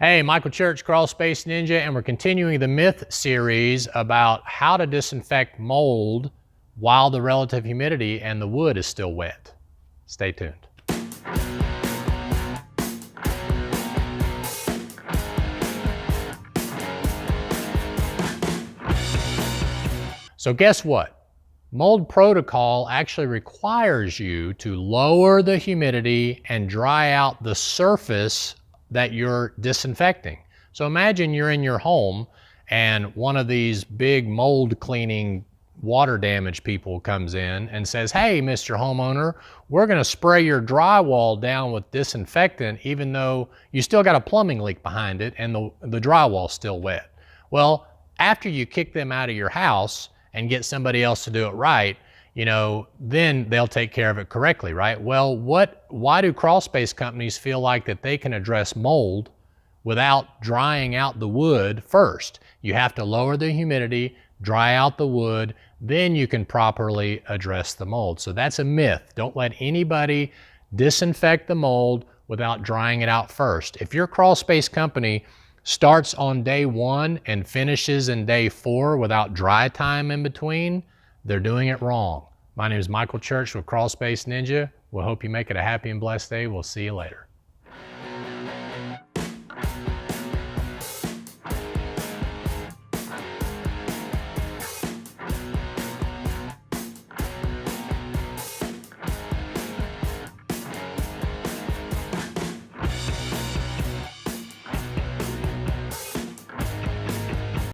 Hey, Michael Church, Crawl Space Ninja, and we're continuing the myth series about how to disinfect mold while the relative humidity and the wood is still wet. Stay tuned. So guess what? Mold protocol actually requires you to lower the humidity and dry out the surface that you're disinfecting. So imagine you're in your home and one of these big mold cleaning water damage people comes in and says, "Hey, Mr. Homeowner, we're gonna spray your drywall down with disinfectant even though you still got a plumbing leak behind it and the drywall's still wet." Well, after you kick them out of your house and get somebody else to do it right, then they'll take care of it correctly, right? Well, why do crawl space companies feel like that they can address mold without drying out the wood first? You have to lower the humidity, dry out the wood, then you can properly address the mold. So that's a myth. Don't let anybody disinfect the mold without drying it out first. If your crawl space company starts on day 1 and finishes in day 4 without dry time in between, they're doing it wrong. My name is Michael Church with Crawl Space Ninja. We'll hope you make it a happy and blessed day. We'll see you later.